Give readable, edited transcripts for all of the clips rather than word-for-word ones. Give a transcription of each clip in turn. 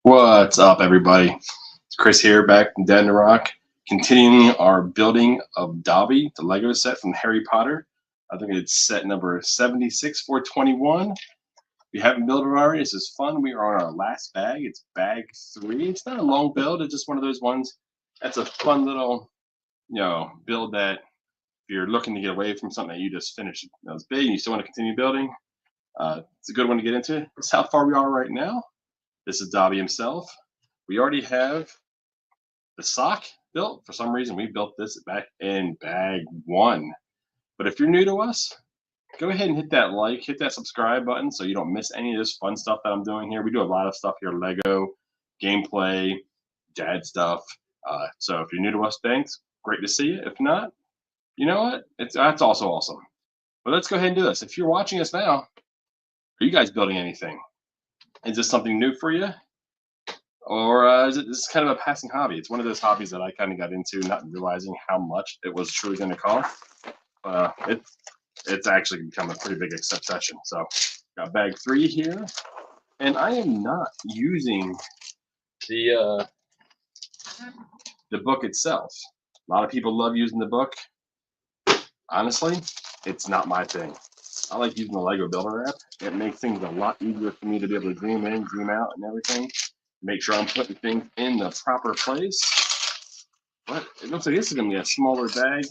What's up, everybody? It's Chris here, back from Dead in the Rock, continuing our building of Dobby, the Lego set from Harry Potter. I think it's set number 76 for 21. If you haven't built it already, this is fun. We are on our last bag. It's bag 3. It's not a long build. It's just one of those ones that's a fun little, build that if you're looking to get away from something that you just finished that was big and you still want to continue building, it's a good one to get into. This is how far we are right now. This is Dobby himself. We already have the sock built. For some reason, we built this back in bag 1. But if you're new to us, go ahead and hit that like, hit that subscribe button so you don't miss any of this fun stuff that I'm doing here. We do a lot of stuff here, Lego, gameplay, dad stuff. So if you're new to us, thanks. Great to see you. If not, you know what? That's also awesome. But let's go ahead and do this. If you're watching us now, are you guys building anything? Is this something new for you? Or is it just kind of a passing hobby? It's one of those hobbies that I kind of got into, not realizing how much it was truly going to cost. It's actually become a pretty big obsession. So got bag 3 here, and I am not using the book itself. A lot of people love using the book. Honestly, it's not my thing. I like using the Lego Builder app. It makes things a lot easier for me to be able to zoom in, zoom out, and everything. Make sure I'm putting things in the proper place. But it looks like this is going to be a smaller bag.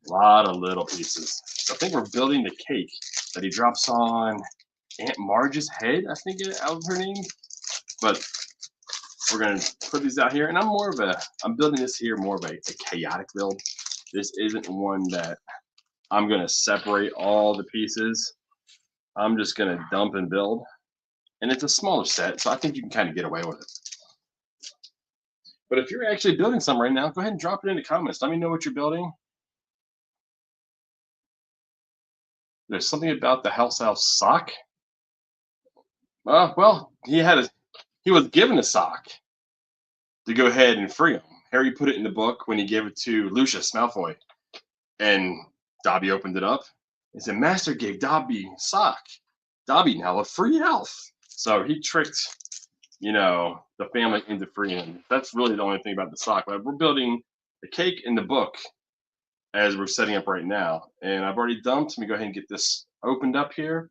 A lot of little pieces. So I think we're building the cake that he drops on Aunt Marge's head, I think that was her name. But we're going to put these out here. And I'm building this here more of a chaotic build. This isn't one that I'm going to separate all the pieces. I'm just going to dump and build. And it's a smaller set, so I think you can kind of get away with it. But if you're actually building something right now, go ahead and drop it in the comments. Let me know what you're building. There's something about the house sock. Well, he was given a sock to go ahead and free him. Harry put it in the book when he gave it to Lucius Malfoy. And Dobby opened it up and said, Master gave Dobby a sock. Dobby now a free elf. So he tricked, the family into freeing him. That's really the only thing about the sock. But we're building the cake in the book as we're setting up right now. And I've already dumped. Let me go ahead and get this opened up here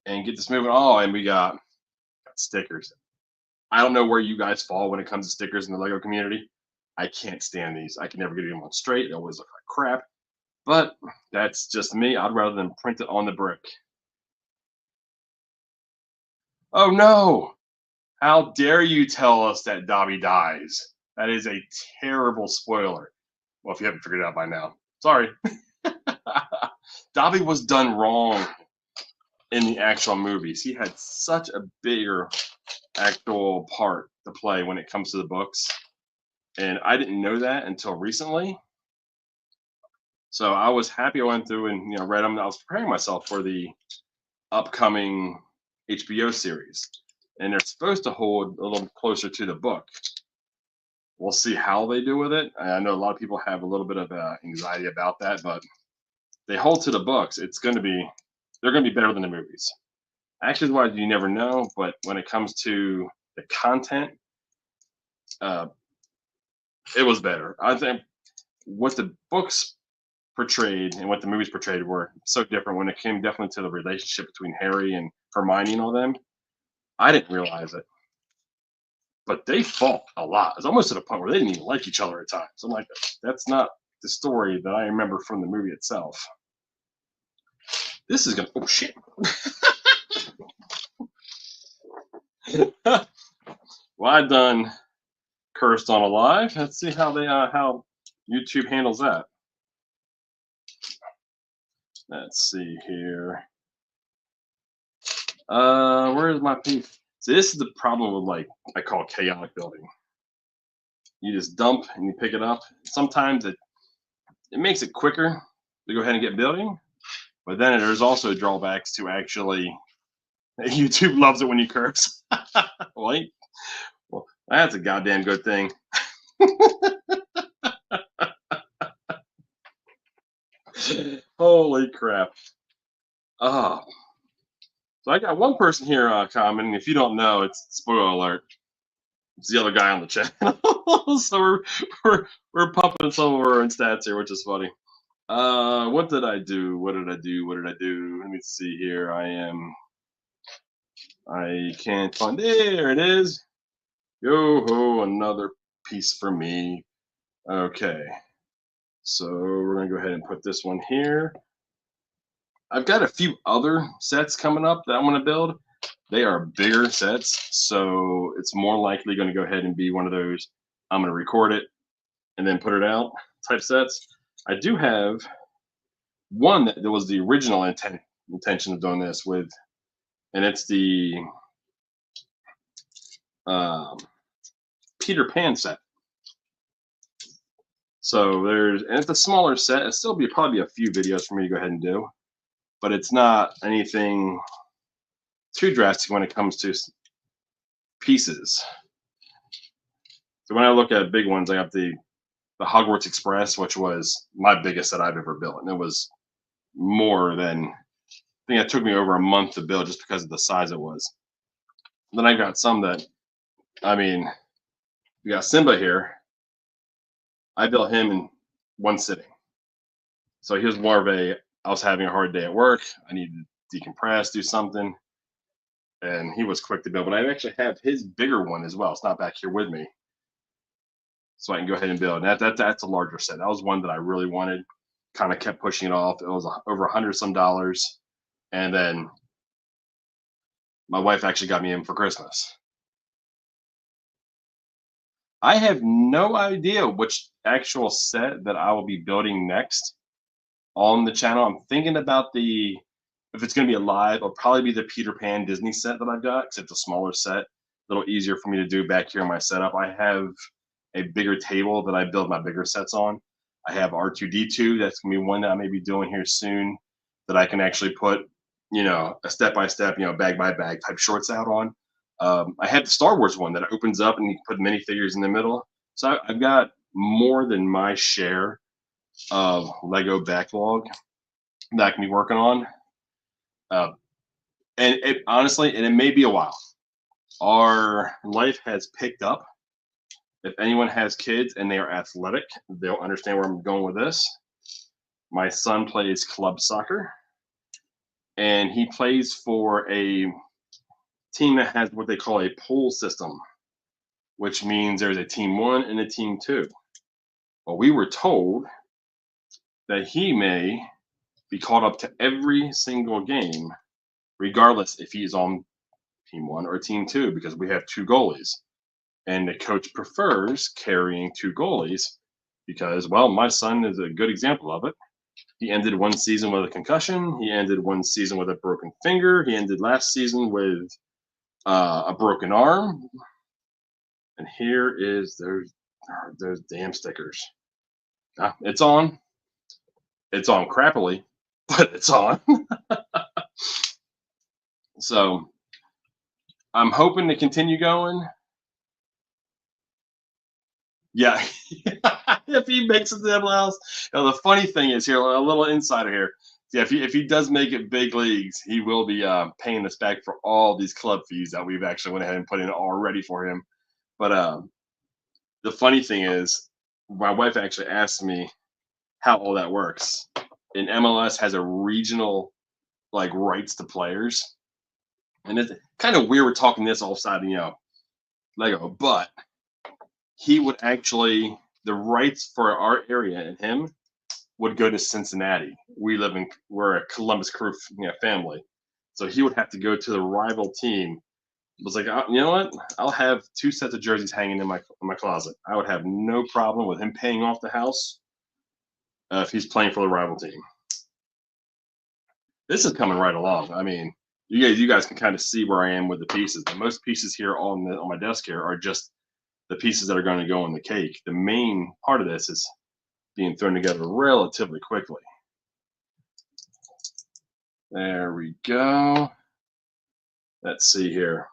and get this moving. Oh, and we got stickers. I don't know where you guys fall when it comes to stickers in the Lego community. I can't stand these. I can never get them on straight. They always look like crap. But that's just me. I'd rather than print it on the brick. Oh no! How dare you tell us that Dobby dies? That is a terrible spoiler. Well, if you haven't figured it out by now. Sorry. Dobby was done wrong in the actual movies. He had such a bigger actual part to play when it comes to the books. And I didn't know that until recently. So I was happy I went through and read them. I was preparing myself for the upcoming HBO series. And they're supposed to hold a little closer to the book. We'll see how they do with it. I know a lot of people have a little bit of anxiety about that, but they hold to the books. They're going to be better than the movies. Actually, why you never know, but when it comes to the content, it was better. I think what the books portrayed and what the movies portrayed were so different when it came definitely to the relationship between Harry and Hermione and all them. I didn't realize it. But they fought a lot. It's almost to the point where they didn't even like each other at times. I'm like, that's not the story that I remember from the movie itself. This is gonna. Oh shit! Well, I done cursed on a live. Let's see how how YouTube handles that. Let's see here. Where's my piece? See, this is the problem with I call chaotic building. You just dump and you pick it up. Sometimes it makes it quicker to go ahead and get building, but then there's also drawbacks to actually. YouTube loves it when you curse. Well, that's a goddamn good thing. Holy crap! Oh, So I got one person here commenting. If you don't know, it's spoiler alert. It's the other guy on the channel. So we're pumping some of our own stats here, which is funny. What did I do? What did I do? What did I do? Let me see here. I can't find. There it is. Yo ho, another piece for me. Okay. So we're gonna go ahead and put this one here. I've got a few other sets coming up that I want to build. They are bigger sets, so it's more likely going to go ahead and be one of those I'm going to record it and then put it out type sets. I do have one that was the original intention of doing this with, and it's the um, Peter Pan set. So and it's a smaller set. It'll still probably a few videos for me to go ahead and do, but it's not anything too drastic when it comes to pieces. So when I look at big ones, I got the Hogwarts Express, which was my biggest set I've ever built, and it was more than, I think it took me over a month to build just because of the size it was. Then I got some that, I mean, we got Simba here. I built him in one sitting. So he was more of I was having a hard day at work. I needed to decompress, do something. And he was quick to build. But I actually have his bigger one as well. It's not back here with me. So I can go ahead and build. That's a larger set. That was one that I really wanted. Kind of kept pushing it off. It was over $100 some. And then my wife actually got me in for Christmas. I have no idea which actual set that I will be building next on the channel. I'm thinking about if it's going to be a live, it'll probably be the Peter Pan Disney set that I've got, because it's a smaller set, a little easier for me to do back here in my setup. I have a bigger table that I build my bigger sets on. I have R2-D2. That's going to be one that I may be doing here soon that I can actually put, a step-by-step, bag-by-bag type shorts out on. I had the Star Wars one that opens up and you can put minifigures in the middle. So I've got more than my share of Lego backlog that I can be working on. And it honestly, and it may be a while. Our life has picked up. If anyone has kids and they are athletic, they'll understand where I'm going with this. My son plays club soccer, and he plays for a team that has what they call a pool system, which means there's a team 1 and a team 2. Well, we were told that he may be called up to every single game, regardless if he's on team 1 or team 2, because we have 2 goalies. And the coach prefers carrying 2 goalies because, well, my son is a good example of it. He ended one season with a concussion. He ended one season with a broken finger. He ended last season with a broken arm. And here is those damn stickers. It's on. It's on crappily, but it's on. So I'm hoping to continue going. Yeah, if he makes it to the house. The funny thing is here, a little insider here. Yeah, if he does make it big leagues, he will be paying us back for all these club fees that we've actually went ahead and put in already for him. But the funny thing is, my wife actually asked me how all that works. And MLS has a regional rights to players, and it's kind of weird we're talking this all side Lego, but he would actually, the rights for our area and him would go to Cincinnati. We're a Columbus Crew family. So he would have to go to the rival team. I was like, you know what? I'll have 2 sets of jerseys hanging in my closet. I would have no problem with him paying off the house if he's playing for the rival team. This is coming right along. I mean, you guys can kind of see where I am with the pieces. The most pieces here on my desk here are just the pieces that are going to go on the cake. The main part of this is being thrown together relatively quickly. There we go. Let's see here.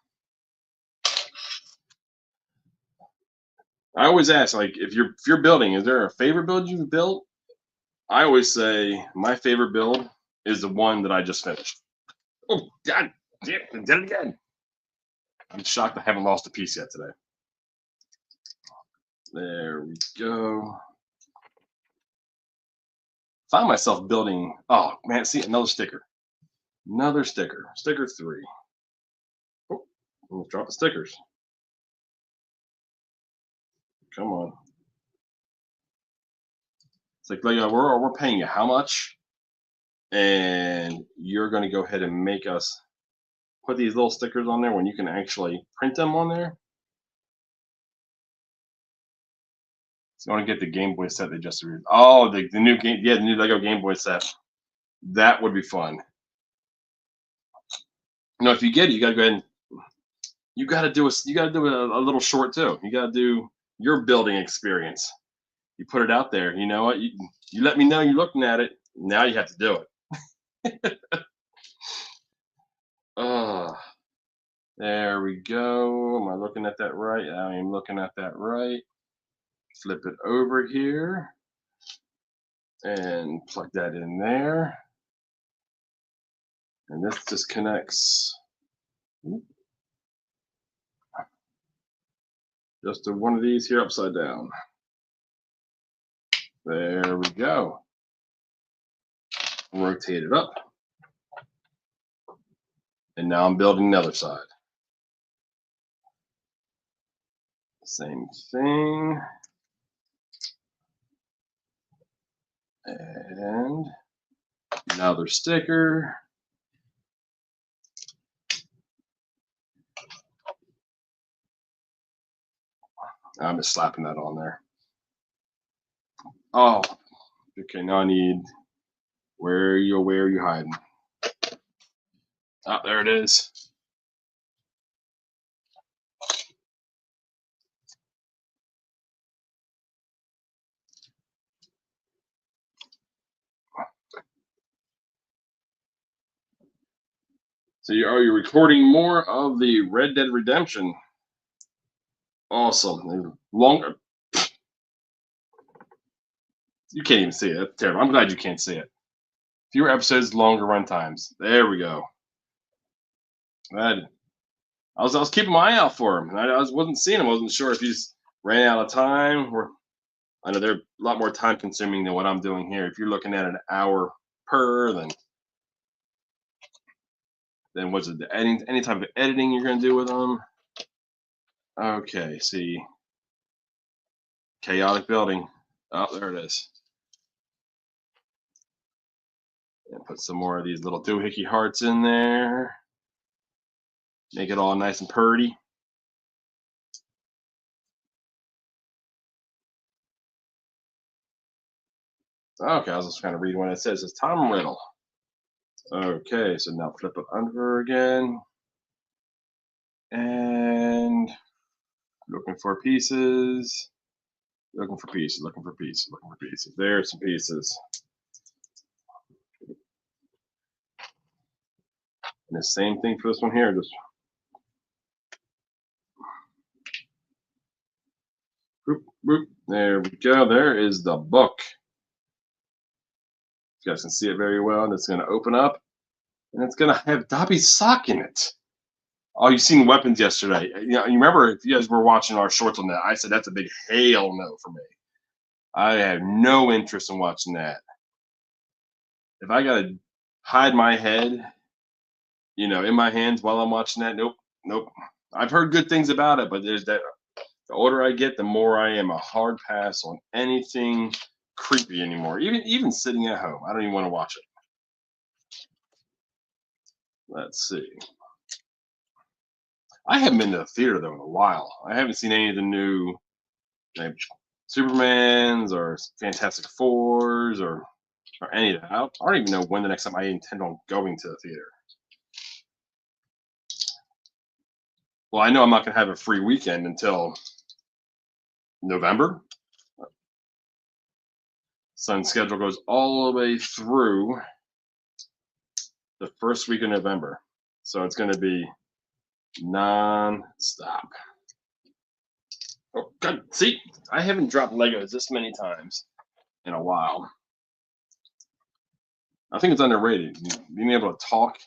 I always ask, if you're building, is there a favorite build you've built? I always say my favorite build is the one that I just finished. Oh God! Yep, I did it again. I'm shocked I haven't lost a piece yet today. There we go. Found myself building. Oh man, see another sticker. Another sticker. Sticker 3. Oh, let's drop the stickers. Come on. It's like Lego, we're paying you how much? And you're going to go ahead and make us put these little stickers on there when you can actually print them on there. So I want to get the Game Boy set they just released. Oh, the new game, yeah, the new Lego Game Boy set. That would be fun. You know, if you get it, you got to go ahead and you got to do a little short too. You got to do your building experience. You put it out there. You know what? You let me know you're looking at it. Now you have to do it. There we go. Am I looking at that right? I am looking at that right. Flip it over here and plug that in there. And this just connects just to one of these here upside down. There we go. Rotate it up. And now I'm building the other side. Same thing. And another sticker. I'm just slapping that on there. Oh, okay. Now I need. Where are you hiding? Oh, there it is. So are you recording more of the Red Dead Redemption? Awesome. Longer. You can't even see it. That's terrible. I'm glad you can't see it. Fewer episodes, longer run times. There we go. I was keeping my eye out for him, and I wasn't seeing him. I wasn't sure if he's ran out of time. Or I know they're a lot more time consuming than what I'm doing here. If you're looking at an hour per, then what's it? Any type of editing you're going to do with them? Okay, see, chaotic building. Oh, there it is. And put some more of these little doohickey hearts in there. Make it all nice and purty. Okay, I was just kind of reading what it says. It's Tom Riddle. Okay, so now flip it under again. And looking for pieces. Looking for pieces, looking for pieces, looking for pieces. There's some pieces. And the same thing for this one here. Just boop, boop. There we go. There is the book. You guys can see it very well. And it's going to open up. And it's going to have Dobby's sock in it. Oh, you've seen Weapons yesterday. You remember if you guys were watching our shorts on that, I said that's a big hell no for me. I have no interest in watching that. If I got to hide my head, in my hands while I'm watching that, nope. I've heard good things about it, but there's that. The older I get, the more I am a hard pass on anything creepy anymore. Even sitting at home, I don't even want to watch it. Let's see. I haven't been to the theater though in a while. I haven't seen any of the new Supermans or Fantastic Fours or any of that. I don't even know when the next time I intend on going to the theater. Well, I know I'm not going to have a free weekend until November. Son's schedule goes all the way through the first week of November. So it's going to be non-stop. Oh, God. See, I haven't dropped Legos this many times in a while. I think it's underrated. Being able to talk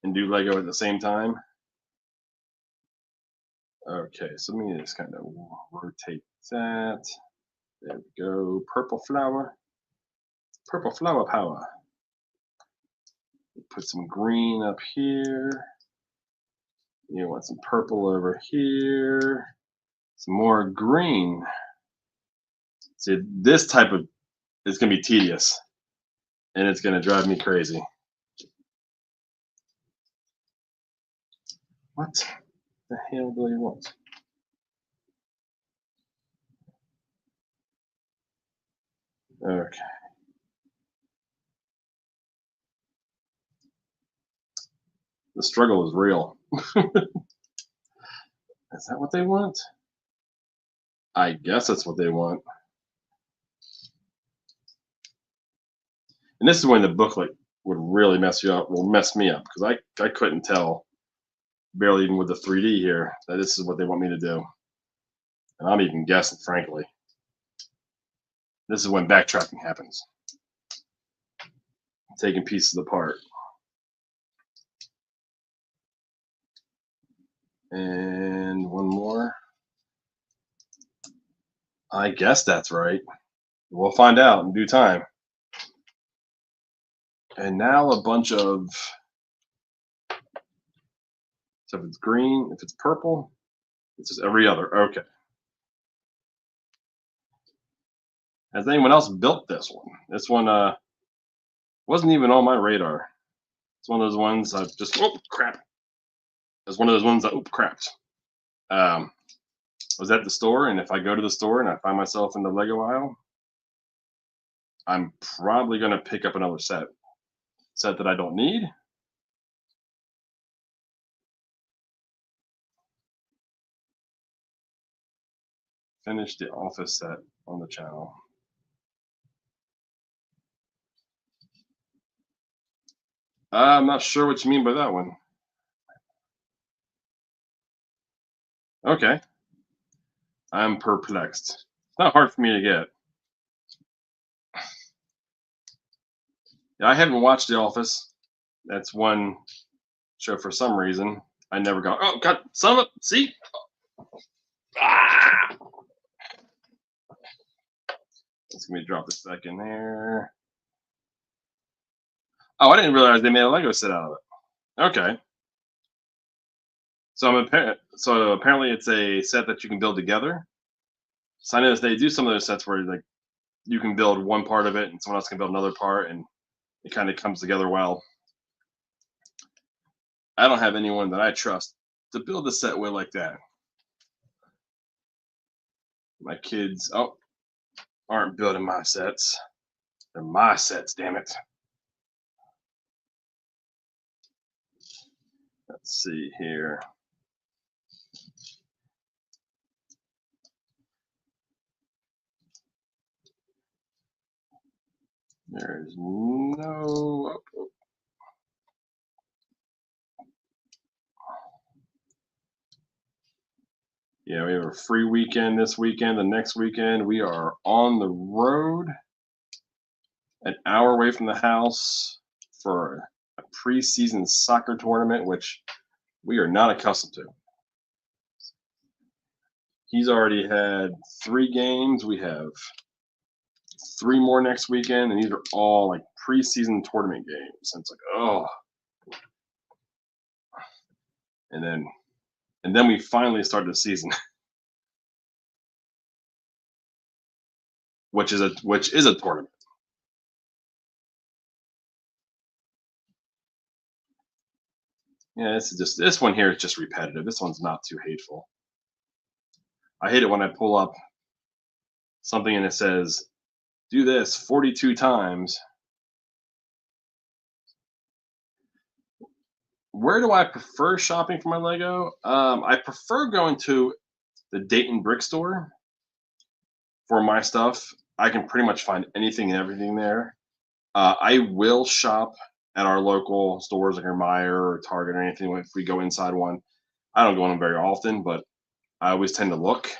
and do Lego at the same time. Okay, so let me just kind of rotate that. There we go. Purple flower. Purple flower power. Put some green up here. You want some purple over here. Some more green. See, this type of is going to be tedious, and it's going to drive me crazy. What the hell do you want? Okay. The struggle is real. Is that what they want? I guess that's what they want. And this is when the booklet would really mess you up, will mess me up, because I couldn't tell, barely even with the 3D here, that this is what they want me to do. And I'm even guessing, frankly. This is when backtracking happens. Taking pieces apart. And one more. I guess that's right. We'll find out in due time. And now a bunch of, so if it's green, if it's purple, it's just every other. Okay. Has anyone else built this one? This one wasn't even on my radar. It's one of those ones I've just, oh crap. It's one of those ones that, oh crap. I was at the store, and if I go to the store and I find myself in the Lego aisle, I'm probably going to pick up another set that I don't need. Finish the office set on the channel. I'm not sure what you mean by that one. Okay. I'm perplexed. It's not hard for me to get. Yeah, I haven't watched The Office. That's one show for some reason I never got. Oh God, son of a, see? Ah! Let's let me drop this back in there. Oh, I didn't realize they made a Lego set out of it. Okay. So apparently it's a set that you can build together. So I know they do some of those sets where like you can build one part of it and someone else can build another part, and it kind of comes together well. I don't have anyone that I trust to build a set with like that. My kids, aren't building my sets. They're my sets, damn it. Let's see here. There's no. Yeah, we have a free weekend this weekend. The next weekend, we are on the road, an hour away from the house for a preseason soccer tournament, which we are not accustomed to. He's already had 3 games. We have 3 more next weekend, and these are all like preseason tournament games. And it's like, oh. And then we finally start the season, which is a tournament. Yeah, this one here is just repetitive. This one's not too hateful. I hate it when I pull up something and it says, do this 42 times. Where do I prefer shopping for my Lego? I prefer going to the Dayton Brick Store for my stuff. I can pretty much find anything and everything there. I will shop at our local stores like Meyer or Target or anything if we go inside one. I don't go in them very often, but I always tend to look,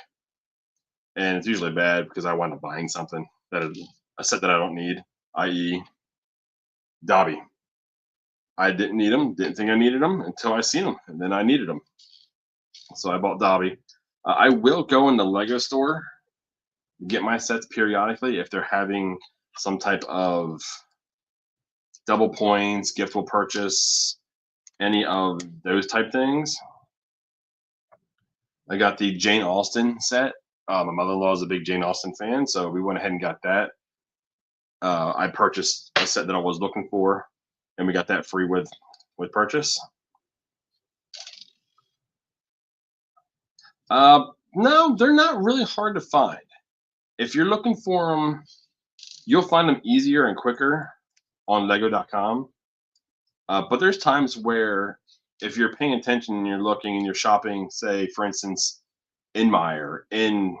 and it's usually bad because I wind up buying something that is a set that I don't need, i.e., Dobby. I didn't need them, didn't think I needed them until I seen them, and then I needed them. So I bought Dobby. I will go in the Lego store, get my sets periodically if they're having some type of double points, giftable purchase, any of those type things. I got the Jane Austen set. My mother-in-law is a big Jane Austen fan, so we went ahead and got that. I purchased a set that I was looking for, and we got that free with purchase. No, they're not really hard to find. If you're looking for them, you'll find them easier and quicker on Lego.com. But there's times where if you're paying attention and you're looking and you're shopping, say for instance, in Meijer, in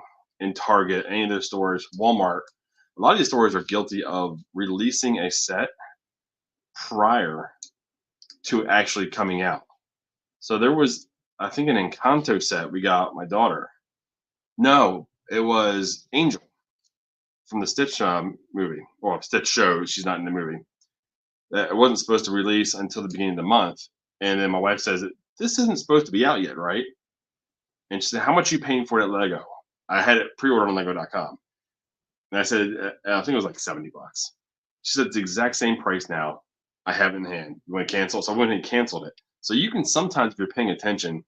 Target, any of those stores, Walmart, a lot of these stores are guilty of releasing a set prior to actually coming out. So there was, I think, an Encanto set we got my daughter. No, it was Angel from the Stitch movie, or Stitch show. She's not in the movie. It wasn't supposed to release until the beginning of the month, and then my wife says, "This isn't supposed to be out yet, right?" And she said, "How much are you paying for it at Lego?" I had it pre-ordered on Lego.com, and I said, "I think it was like $70." She said, "It's the exact same price now. I have it in hand. You want to cancel?" So I went and canceled it. So you can sometimes, if you're paying attention,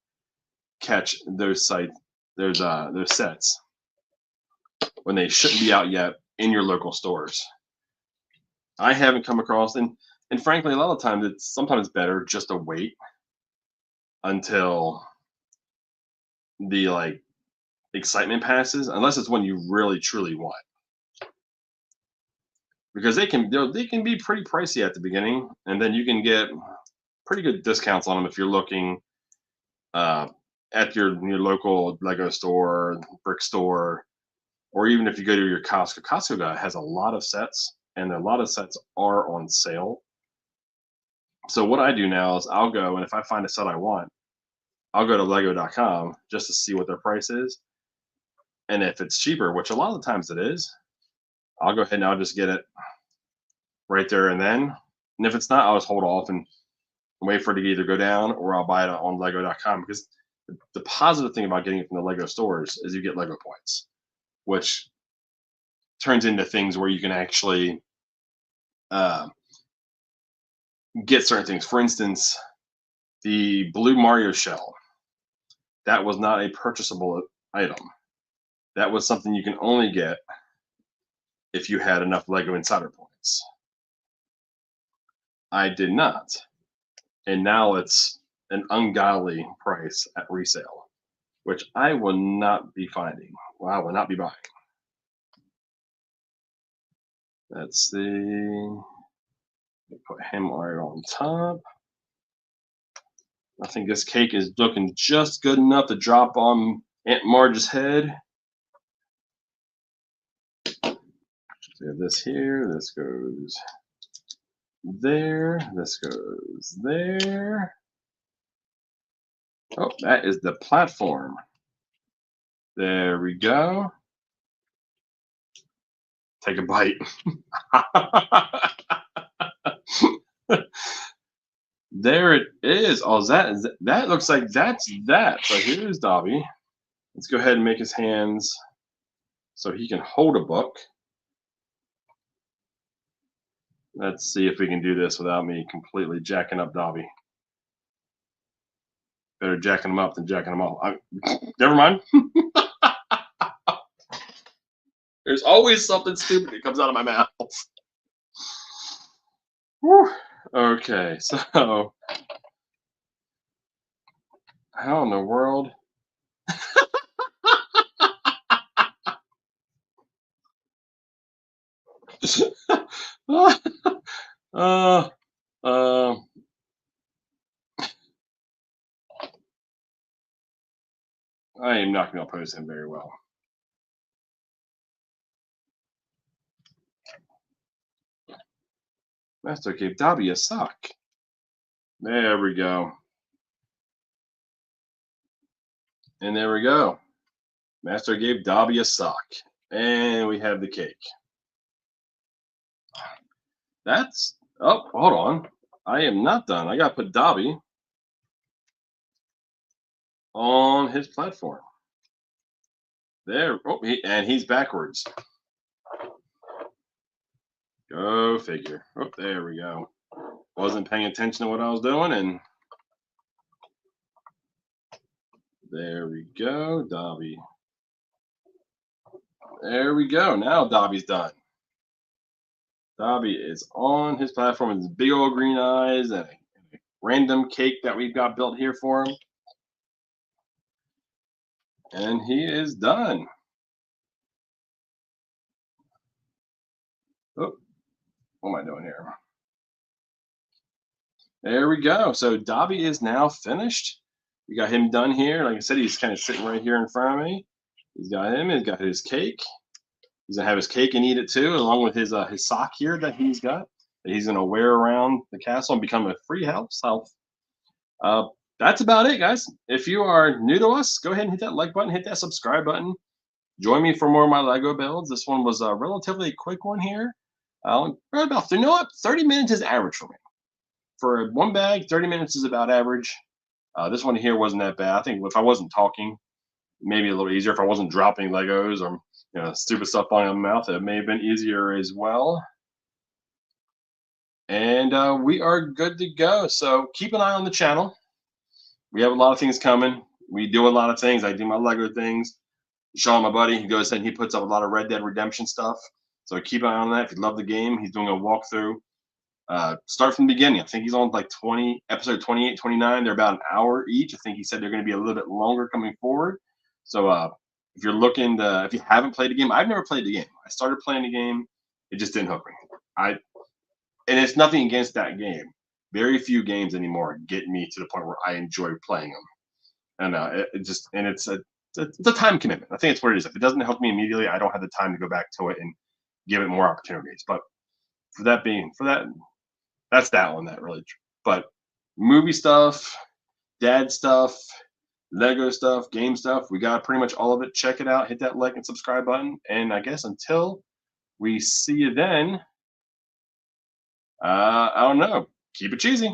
catch those sets when they shouldn't be out yet in your local stores. I haven't come across, and frankly, a lot of times it's sometimes better just to wait until the excitement passes, unless it's one you really truly want, because they can be pretty pricey at the beginning, and then you can get pretty good discounts on them if you're looking at your local Lego store, brick store, or even if you go to your Costco. Costco has a lot of sets, and a lot of sets are on sale. So what I do now is I'll go, and if I find a set I want, I'll go to Lego.com just to see what their price is. And if it's cheaper, which a lot of the times it is, I'll go ahead and I'll just get it right there and then. And if it's not, I'll just hold off and wait for it to either go down, or I'll buy it on Lego.com, because the positive thing about getting it from the Lego stores is you get Lego points, which turns into things where you can actually get certain things. For instance, the blue Mario shell, that was not a purchasable item. That was something you can only get if you had enough Lego Insider points. I did not. And now it's an ungodly price at resale, which I will not be finding. Well, I will not be buying. Let's see. Put him right on top. I think this cake is looking just good enough to drop on Aunt Marge's head. So we have this here. This goes there. This goes there. Oh, that is the platform. There we go. Take a bite. There it is. Oh, that looks like that's that. So here's Dobby. Let's go ahead and make his hands so he can hold a book. Let's see if we can do this without me completely jacking up Dobby. Better jacking him up than jacking him off. Never mind. There's always something stupid that comes out of my mouth. Whew. Okay, so how in the world? uh, uh, I am not going to oppose him very well. Master gave Dobby a sock. There we go. And there we go. Master gave Dobby a sock. And we have the cake. That's, oh, hold on. I am not done. I got to put Dobby on his platform. There. Oh, and he's backwards. Go figure. Oh, there we go. Wasn't paying attention to what I was doing, and there we go, Dobby. There we go. Now Dobby's done. Dobby is on his platform with his big old green eyes and a random cake that we've got built here for him. And he is done. Oh, what am I doing here? There we go. So Dobby is now finished. We got him done here. Like I said, he's kind of sitting right here in front of me. He's got him. He's got his cake. He's gonna have his cake and eat it too, along with his sock here that he's got that he's gonna wear around the castle and become a free house elf. Uh, that's about it, guys. If you are new to us, go ahead and hit that like button, hit that subscribe button. Join me for more of my Lego builds. This one was a relatively quick one here. About, you know what? 30 minutes is average for me. For one bag, 30 minutes is about average. This one here wasn't that bad. I think if I wasn't talking, maybe a little easier. If I wasn't dropping Legos or stupid stuff falling in my mouth, it may have been easier as well. And we are good to go. So keep an eye on the channel. We have a lot of things coming. We do a lot of things. I do my Lego things. Sean, my buddy, he goes and he puts up a lot of Red Dead Redemption stuff. So keep an eye on that. If you love the game, he's doing a walkthrough. Start from the beginning. I think he's on like episode 28, 29. They're about an hour each. I think he said they're going to be a little bit longer coming forward. So if you're looking if you haven't played a game, I've never played the game. I started playing the game. It just didn't hook me. And it's nothing against that game. Very few games anymore get me to the point where I enjoy playing them. And it's a time commitment. I think it's what it is. If it doesn't help me immediately, I don't have the time to go back to it and give it more opportunities. But that's that one that really. But movie stuff, dad stuff, Lego stuff, game stuff, we got pretty much all of it. Check it out. Hit that like and subscribe button. And I guess until we see you then, I don't know. Keep it cheesy.